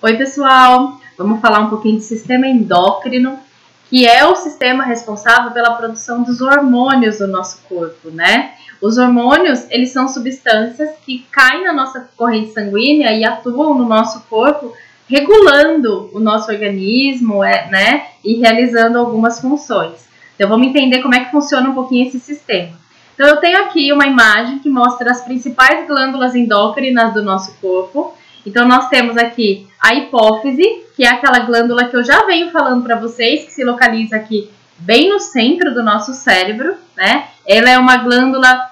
Oi, pessoal! Vamos falar um pouquinho de sistema endócrino, que é o sistema responsável pela produção dos hormônios do nosso corpo, né? Os hormônios, eles são substâncias que caem na nossa corrente sanguínea e atuam no nosso corpo, regulando o nosso organismo, né? E realizando algumas funções. Então, vamos entender como é que funciona um pouquinho esse sistema. Então, eu tenho aqui uma imagem que mostra as principais glândulas endócrinas do nosso corpo. Então, nós temos aqui a hipófise, que é aquela glândula que eu já venho falando para vocês, que se localiza aqui bem no centro do nosso cérebro, né? Ela é uma glândula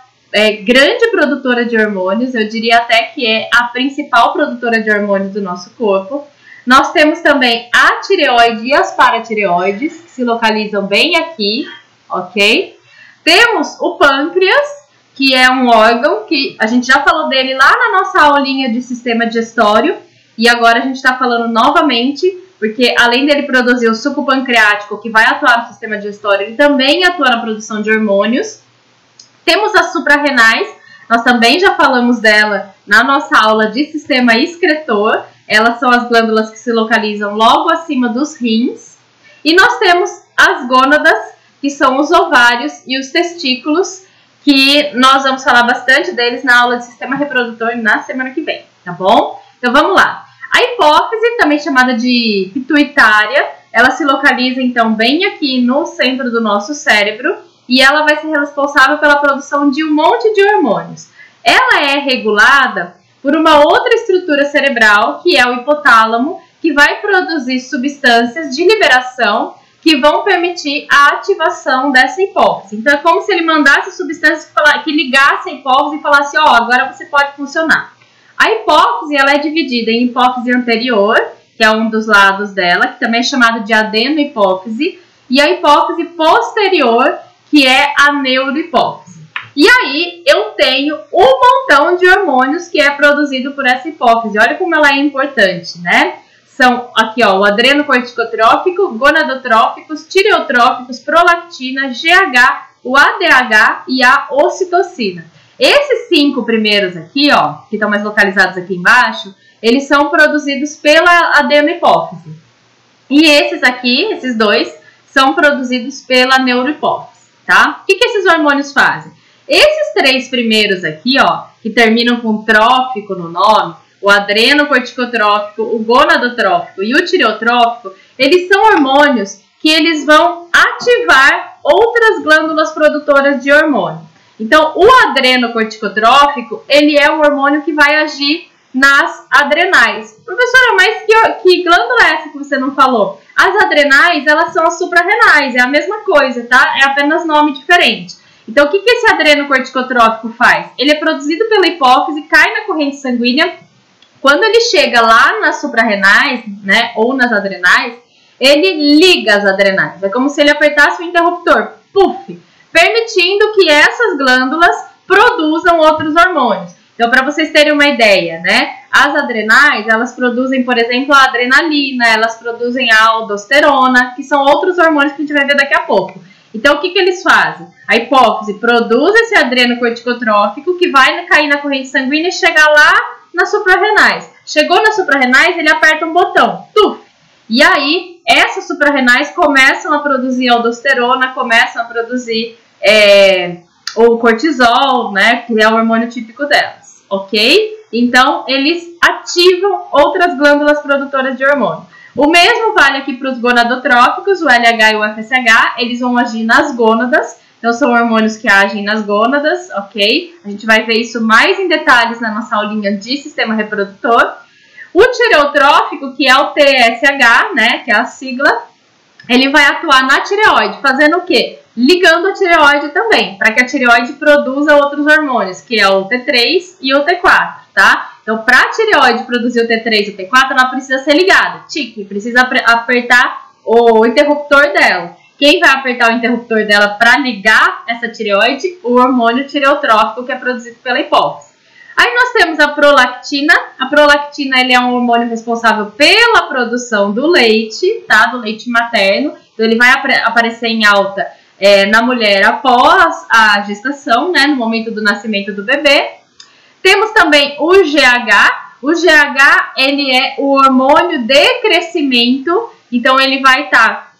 grande produtora de hormônios, eu diria até que é a principal produtora de hormônios do nosso corpo. Nós temos também a tireoide e as paratireoides, que se localizam bem aqui, ok? Temos o pâncreas, que é um órgão que a gente já falou dele lá na nossa aulinha de sistema digestório, e agora a gente está falando novamente, porque além dele produzir o suco pancreático, que vai atuar no sistema digestório, ele também atua na produção de hormônios. Temos as suprarrenais, nós também já falamos dela na nossa aula de sistema excretor, elas são as glândulas que se localizam logo acima dos rins. E nós temos as gônadas, que são os ovários e os testículos, que nós vamos falar bastante deles na aula de sistema reprodutor na semana que vem, tá bom? Então vamos lá. A hipófise, também chamada de pituitária, ela se localiza então bem aqui no centro do nosso cérebro e ela vai ser responsável pela produção de um monte de hormônios. Ela é regulada por uma outra estrutura cerebral, que é o hipotálamo, que vai produzir substâncias de liberação que vão permitir a ativação dessa hipófise. Então, é como se ele mandasse substâncias que ligasse a hipófise e falasse, ó, agora você pode funcionar. A hipófise, ela é dividida em hipófise anterior, que é um dos lados dela, que também é chamado de adenohipófise, e a hipófise posterior, que é a neurohipófise. E aí, eu tenho um montão de hormônios que é produzido por essa hipófise. Olha como ela é importante, né? São aqui, ó, o adrenocorticotrófico, gonadotróficos, tireotróficos, prolactina, GH, o ADH e a ocitocina. Esses 5 primeiros aqui, ó, que estão mais localizados aqui embaixo, eles são produzidos pela adenohipófise. E esses aqui, esses dois, são produzidos pela neurohipófise, tá? O que esses hormônios fazem? Esses 3 primeiros aqui, ó, que terminam com trófico no nome, o adrenocorticotrófico, o gonadotrófico e o tireotrófico, eles são hormônios que eles vão ativar outras glândulas produtoras de hormônio. Então, o adrenocorticotrófico, ele é um hormônio que vai agir nas adrenais. Professora, mas que glândula é essa que você não falou? As adrenais, elas são as suprarrenais, é a mesma coisa, tá? É apenas nome diferente. Então, o que esse adrenocorticotrófico faz? Ele é produzido pela hipófise, cai na corrente sanguínea. Quando ele chega lá nas suprarrenais, né, ou nas adrenais, ele liga as adrenais. É como se ele apertasse o interruptor, puff, permitindo que essas glândulas produzam outros hormônios. Então, para vocês terem uma ideia, né, as adrenais, elas produzem, por exemplo, a adrenalina, elas produzem a aldosterona, que são outros hormônios que a gente vai ver daqui a pouco. Então, o que eles fazem? A hipófise produz esse adrenocorticotrófico que vai cair na corrente sanguínea e chegar lá nas suprarrenais. Chegou nas suprarrenais, ele aperta um botão, tuf! E aí, essas suprarrenais começam a produzir aldosterona, começam a produzir o cortisol, né, que é o hormônio típico delas, ok? Então, eles ativam outras glândulas produtoras de hormônio. O mesmo vale aqui para os gonadotróficos, o LH e o FSH, eles vão agir nas gônadas. Então, são hormônios que agem nas gônadas, ok? A gente vai ver isso mais em detalhes na nossa aulinha de sistema reprodutor. O tireotrófico, que é o TSH, né, que é a sigla, ele vai atuar na tireoide, fazendo o quê? Ligando a tireoide também, para que a tireoide produza outros hormônios, que é o T3 e o T4, tá? Então, para a tireoide produzir o T3 e o T4, ela precisa ser ligada, precisa apertar o interruptor dela. Quem vai apertar o interruptor dela para ligar essa tireoide? O hormônio tireotrófico, que é produzido pela hipófise. Aí nós temos a prolactina. A prolactina, ele é um hormônio responsável pela produção do leite, tá? Do leite materno. Então, ele vai aparecer em alta na mulher após a gestação, né? No momento do nascimento do bebê. Temos também o GH. O GH, ele é o hormônio de crescimento, então ele vai estar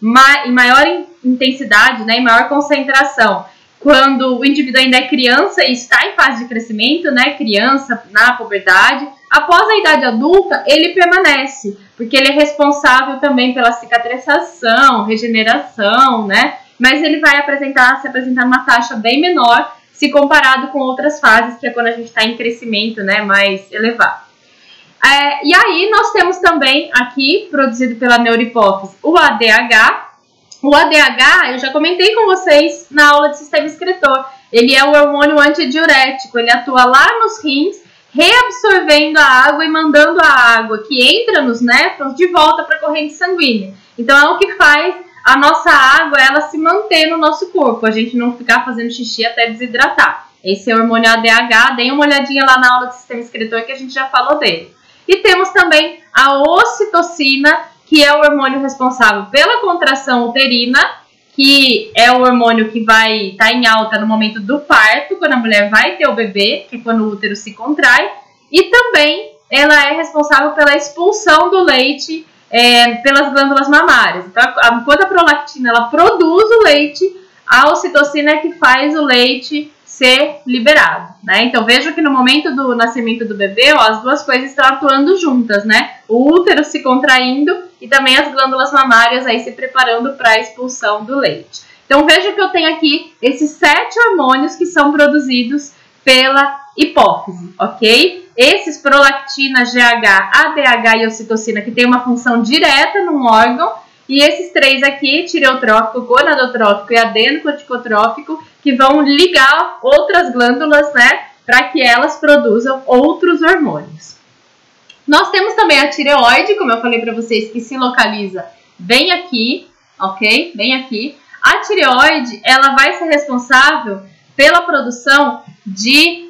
em maior intensidade, né, em maior concentração, quando o indivíduo ainda é criança e está em fase de crescimento, né, criança, na puberdade. Após a idade adulta, ele permanece, porque ele é responsável também pela cicatrização, regeneração, né, mas ele vai se apresentar numa taxa bem menor, se comparado com outras fases, que é quando a gente está em crescimento, né, mais elevado. E aí nós temos também aqui, produzido pela neurohipófise, o ADH. O ADH, eu já comentei com vocês na aula de sistema excretor. Ele é o hormônio antidiurético, ele atua lá nos rins, reabsorvendo a água e mandando a água que entra nos néfrons de volta para a corrente sanguínea. Então é o que faz a nossa água ela se manter no nosso corpo, a gente não ficar fazendo xixi até desidratar. Esse é o hormônio ADH, deem uma olhadinha lá na aula de sistema excretor que a gente já falou dele. E temos também a ocitocina, que é o hormônio responsável pela contração uterina, que é o hormônio que vai estar em alta no momento do parto, quando a mulher vai ter o bebê, que é quando o útero se contrai. E também ela é responsável pela expulsão do leite pelas glândulas mamárias. Então, enquanto a prolactina ela produz o leite, a ocitocina é que faz o leite ser liberado, né? Então veja que no momento do nascimento do bebê, ó, as duas coisas estão atuando juntas, né? O útero se contraindo e também as glândulas mamárias aí se preparando para a expulsão do leite. Então veja que eu tenho aqui esses 7 hormônios que são produzidos pela hipófise, ok? Esses prolactina, GH, ADH e ocitocina que tem uma função direta num órgão, e esses 3 aqui, tireotrófico, gonadotrófico e adenocorticotrófico, que vão ligar outras glândulas, né, para que elas produzam outros hormônios. Nós temos também a tireoide, como eu falei para vocês, que se localiza bem aqui, ok? Bem aqui. A tireoide, ela vai ser responsável pela produção de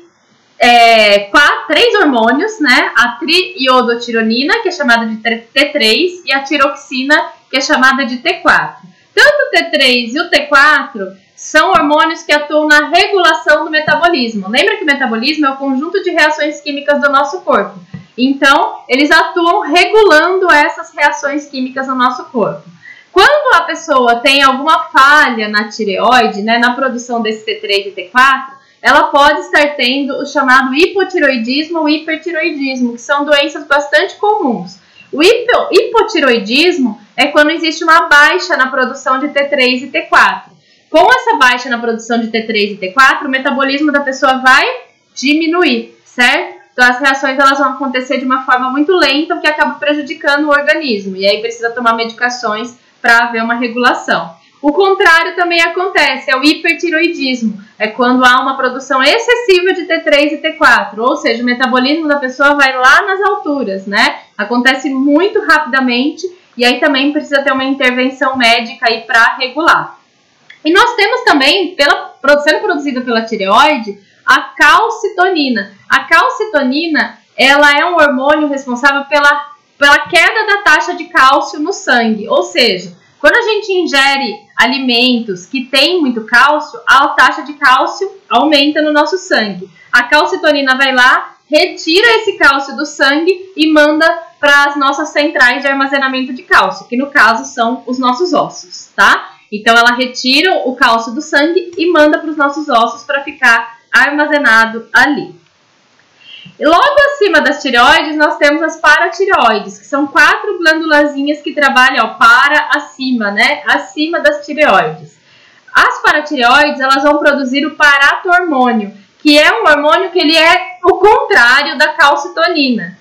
3 hormônios, né? A triiodotironina, que é chamada de T3, e a tiroxina, que é chamada de T4. Tanto o T3 e o T4 são hormônios que atuam na regulação do metabolismo. Lembra que o metabolismo é o conjunto de reações químicas do nosso corpo. Então, eles atuam regulando essas reações químicas no nosso corpo. Quando a pessoa tem alguma falha na tireoide, né, na produção desse T3 e T4, ela pode estar tendo o chamado hipotiroidismo ou hipertiroidismo, que são doenças bastante comuns. O hipotiroidismo é quando existe uma baixa na produção de T3 e T4. Com essa baixa na produção de T3 e T4, o metabolismo da pessoa vai diminuir, certo? Então as reações elas vão acontecer de uma forma muito lenta, o que acaba prejudicando o organismo. E aí precisa tomar medicações para haver uma regulação. O contrário também acontece, é o hipertiroidismo. É quando há uma produção excessiva de T3 e T4, ou seja, o metabolismo da pessoa vai lá nas alturas, né? Acontece muito rapidamente e aí também precisa ter uma intervenção médica aí para regular. E nós temos também, sendo produzida pela tireoide, a calcitonina. A calcitonina, ela é um hormônio responsável pela queda da taxa de cálcio no sangue, ou seja, quando a gente ingere alimentos que têm muito cálcio, a taxa de cálcio aumenta no nosso sangue. A calcitonina vai lá, retira esse cálcio do sangue e manda para as nossas centrais de armazenamento de cálcio, que no caso são os nossos ossos, tá? Então ela retira o cálcio do sangue e manda para os nossos ossos para ficar armazenado ali. E logo acima das tireoides, nós temos as paratireoides, que são 4 glândulazinhas que trabalham para acima, né? Acima das tireoides. As paratireoides, elas vão produzir o paratormônio, que é um hormônio que ele é o contrário da calcitonina.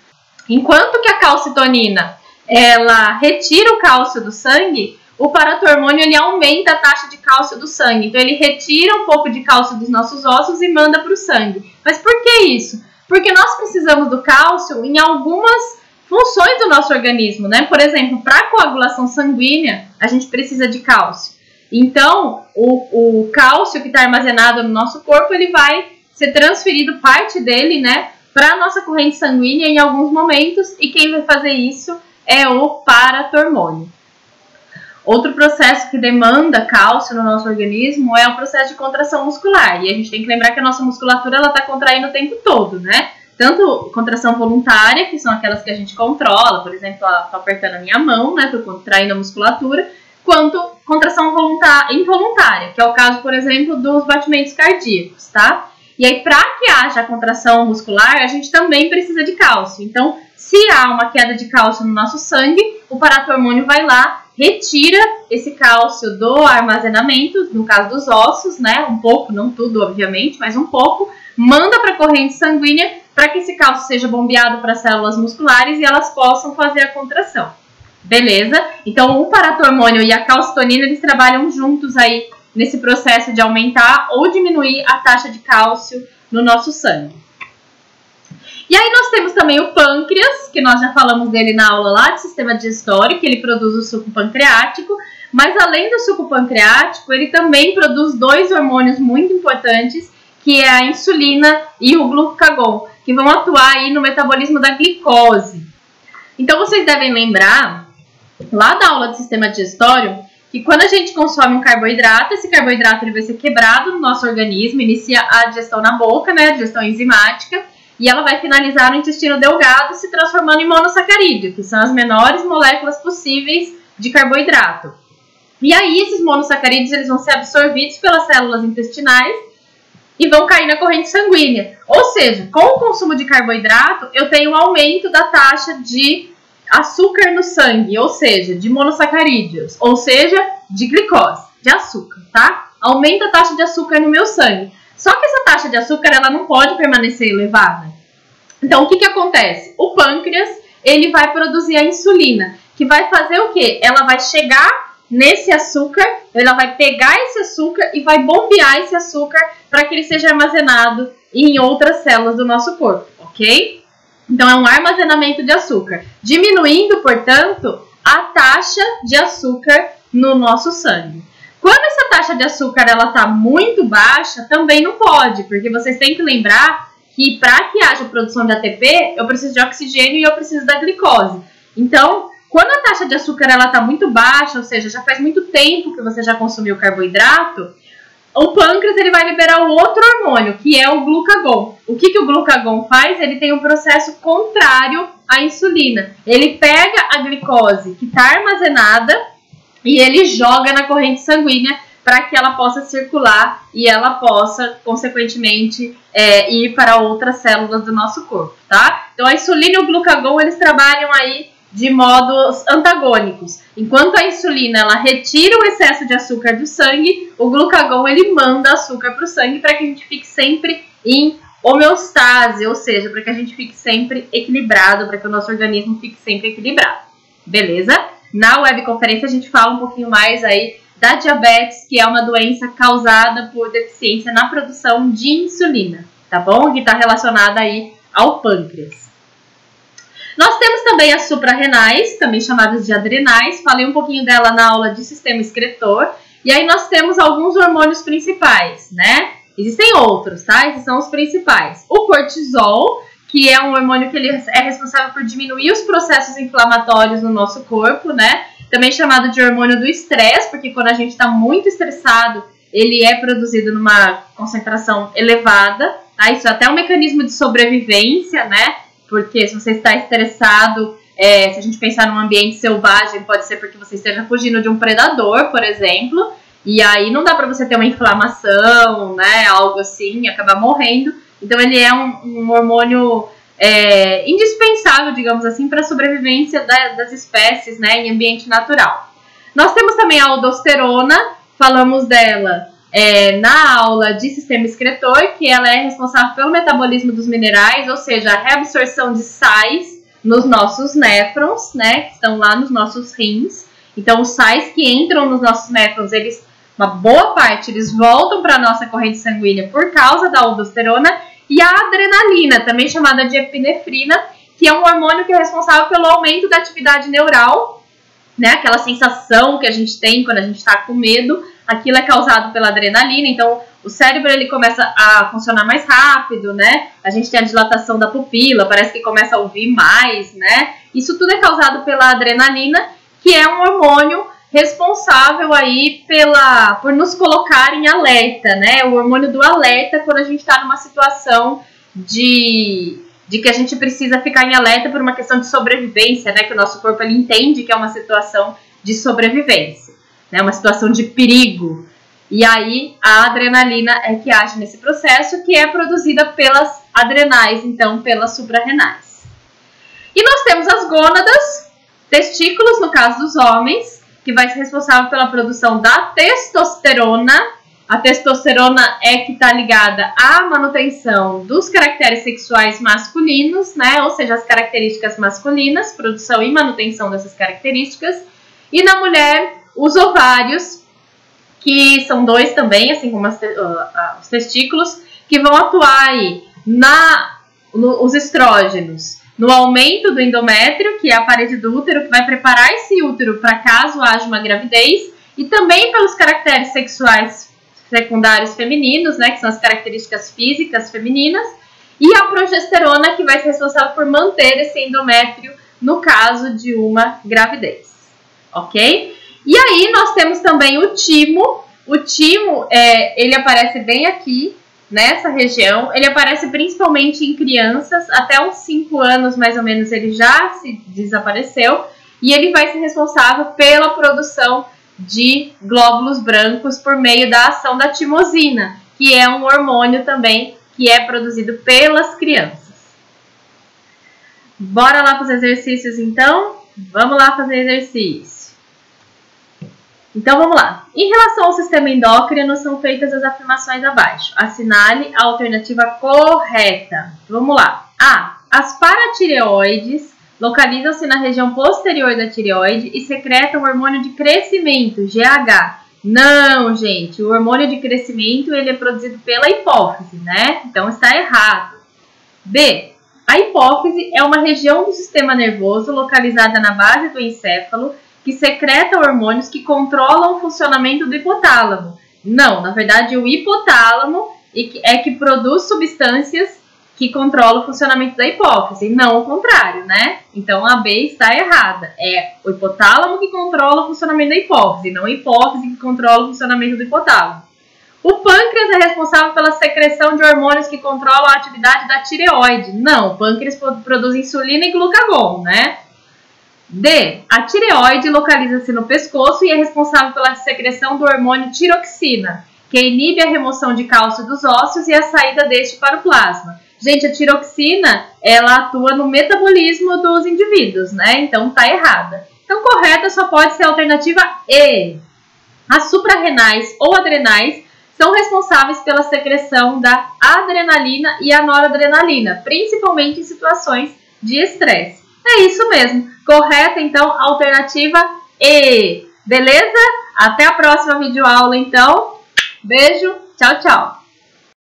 Enquanto que a calcitonina, ela retira o cálcio do sangue, o paratormônio ele aumenta a taxa de cálcio do sangue. Então ele retira um pouco de cálcio dos nossos ossos e manda para o sangue. Mas por que isso? Porque nós precisamos do cálcio em algumas funções do nosso organismo, né? Por exemplo, para a coagulação sanguínea, a gente precisa de cálcio. Então, o cálcio que está armazenado no nosso corpo, ele vai ser transferido, parte dele, né, para a nossa corrente sanguínea em alguns momentos, e quem vai fazer isso é o paratormônio. Outro processo que demanda cálcio no nosso organismo é o processo de contração muscular. E a gente tem que lembrar que a nossa musculatura está contraindo o tempo todo, né? tanto contração voluntária, que são aquelas que a gente controla, por exemplo, tô apertando a minha mão, né, tô contraindo a musculatura, quanto contração involuntária, que é o caso, por exemplo, dos batimentos cardíacos, tá? E aí, para que haja a contração muscular, a gente também precisa de cálcio. Então, se há uma queda de cálcio no nosso sangue, o paratormônio vai lá, retira esse cálcio do armazenamento, no caso dos ossos, né? Um pouco, não tudo, obviamente, mas um pouco, manda para a corrente sanguínea para que esse cálcio seja bombeado para as células musculares e elas possam fazer a contração. Beleza? Então, o paratormônio e a calcitonina, eles trabalham juntos aí nesse processo de aumentar ou diminuir a taxa de cálcio no nosso sangue. E aí nós temos também o pâncreas, que nós já falamos dele na aula lá de sistema digestório, que ele produz o suco pancreático, mas além do suco pancreático, ele também produz dois hormônios muito importantes, que é a insulina e o glucagon, que vão atuar aí no metabolismo da glicose. Então vocês devem lembrar, lá da aula de sistema digestório, que quando a gente consome um carboidrato, esse carboidrato ele vai ser quebrado no nosso organismo, inicia a digestão na boca, né, a digestão enzimática, e ela vai finalizar no intestino delgado, se transformando em monossacarídeo, que são as menores moléculas possíveis de carboidrato. E aí esses monossacarídeos eles vão ser absorvidos pelas células intestinais e vão cair na corrente sanguínea. Ou seja, com o consumo de carboidrato, eu tenho um aumento da taxa de açúcar no sangue, ou seja, de monossacarídeos, ou seja, de glicose, de açúcar, tá? Aumenta a taxa de açúcar no meu sangue. Só que essa taxa de açúcar, ela não pode permanecer elevada. Então, o que acontece? O pâncreas, ele vai produzir a insulina, que vai fazer o quê? Ela vai chegar nesse açúcar, ela vai pegar esse açúcar e vai bombear esse açúcar para que ele seja armazenado em outras células do nosso corpo, ok? Então, é um armazenamento de açúcar, diminuindo, portanto, a taxa de açúcar no nosso sangue. Quando essa taxa de açúcar ela está muito baixa, também não pode, porque vocês têm que lembrar que para que haja produção de ATP, eu preciso de oxigênio e eu preciso da glicose. Então, quando a taxa de açúcar ela está muito baixa, ou seja, já faz muito tempo que você já consumiu carboidrato, o pâncreas ele vai liberar o outro hormônio, que é o glucagon. O que o glucagon faz? Ele tem um processo contrário à insulina. Ele pega a glicose que está armazenada e ele joga na corrente sanguínea para que ela possa circular e ela possa, consequentemente, ir para outras células do nosso corpo, tá? Então, a insulina e o glucagon, eles trabalham aí de modos antagônicos. Enquanto a insulina, ela retira o excesso de açúcar do sangue, o glucagon, ele manda açúcar para o sangue para que a gente fique sempre em homeostase, ou seja, para que a gente fique sempre equilibrado, para que o nosso organismo fique sempre equilibrado. Beleza? Na webconferência a gente fala um pouquinho mais aí da diabetes, que é uma doença causada por deficiência na produção de insulina, tá bom? Que está relacionada aí ao pâncreas. Nós temos também as suprarrenais, também chamadas de adrenais, falei um pouquinho dela na aula de sistema excretor, e aí nós temos alguns hormônios principais, né? Existem outros, tá? Esses são os principais. O cortisol, que é um hormônio que ele é responsável por diminuir os processos inflamatórios no nosso corpo, né? Também chamado de hormônio do estresse, porque quando a gente está muito estressado, ele é produzido numa concentração elevada, tá? Isso é até um mecanismo de sobrevivência, né? Porque se você está estressado, se a gente pensar num ambiente selvagem, pode ser porque você esteja fugindo de um predador, por exemplo, e aí não dá para você ter uma inflamação, né? Algo assim, e acabar morrendo. Então, ele é um hormônio indispensável, digamos assim, para a sobrevivência das espécies, né, em ambiente natural. Nós temos também a aldosterona, falamos dela na aula de sistema excretor, que ela é responsável pelo metabolismo dos minerais, ou seja, a reabsorção de sais nos nossos néfrons, né, que estão lá nos nossos rins. Então, os sais que entram nos nossos néfrons, uma boa parte, eles voltam para a nossa corrente sanguínea por causa da aldosterona. E a adrenalina, também chamada de epinefrina, que é um hormônio que é responsável pelo aumento da atividade neural, né? Aquela sensação que a gente tem quando a gente está com medo, aquilo é causado pela adrenalina. Então, o cérebro ele começa a funcionar mais rápido, né? A gente tem a dilatação da pupila, parece que começa a ouvir mais, né? Isso tudo é causado pela adrenalina, que é um hormônio responsável aí por nos colocar em alerta, né? O hormônio do alerta quando a gente está numa situação de de que a gente precisa ficar em alerta por uma questão de sobrevivência, né? Que o nosso corpo ele entende que é uma situação de sobrevivência, né? Uma situação de perigo. E aí a adrenalina é que age nesse processo, que é produzida pelas adrenais, então pelas suprarrenais. E nós temos as gônadas, testículos no caso dos homens, que vai ser responsável pela produção da testosterona. A testosterona é que está ligada à manutenção dos caracteres sexuais masculinos, né? Ou seja, as características masculinas, produção e manutenção dessas características. E na mulher, os ovários, que são dois também, assim como os testículos, que vão atuar aí os estrógenos, no aumento do endométrio, que é a parede do útero, que vai preparar esse útero para caso haja uma gravidez, e também pelos caracteres sexuais secundários femininos, né, que são as características físicas femininas, e a progesterona, que vai ser responsável por manter esse endométrio no caso de uma gravidez, ok? E aí nós temos também o timo. O timo, ele aparece bem aqui, nessa região. Ele aparece principalmente em crianças, até uns 5 anos mais ou menos ele já se desapareceu, e ele vai ser responsável pela produção de glóbulos brancos por meio da ação da timosina, que é um hormônio também que é produzido pelas crianças. Bora lá para os exercícios então? Vamos lá fazer exercício. Então vamos lá. Em relação ao sistema endócrino, são feitas as afirmações abaixo. Assinale a alternativa correta. Vamos lá. A. As paratireoides localizam-se na região posterior da tireoide e secretam o hormônio de crescimento, GH. Não, gente, o hormônio de crescimento ele é produzido pela hipófise, né? Então está errado. B. A hipófise é uma região do sistema nervoso localizada na base do encéfalo que secreta hormônios que controlam o funcionamento do hipotálamo. Não, na verdade o hipotálamo é que produz substâncias que controla o funcionamento da hipófise, não o contrário, né? Então a B está errada. É o hipotálamo que controla o funcionamento da hipófise, não a hipófise que controla o funcionamento do hipotálamo. O pâncreas é responsável pela secreção de hormônios que controlam a atividade da tireoide. Não, o pâncreas produz insulina e glucagon, né? D. A tireoide localiza-se no pescoço e é responsável pela secreção do hormônio tiroxina, que inibe a remoção de cálcio dos ossos e a saída deste para o plasma. Gente, a tiroxina, ela atua no metabolismo dos indivíduos, né? Então, tá errada. Então, correta só pode ser a alternativa E. As suprarrenais ou adrenais são responsáveis pela secreção da adrenalina e a noradrenalina, principalmente em situações de estresse. É isso mesmo. Correta, então, a alternativa E. Beleza? Até a próxima videoaula, então. Beijo. Tchau, tchau.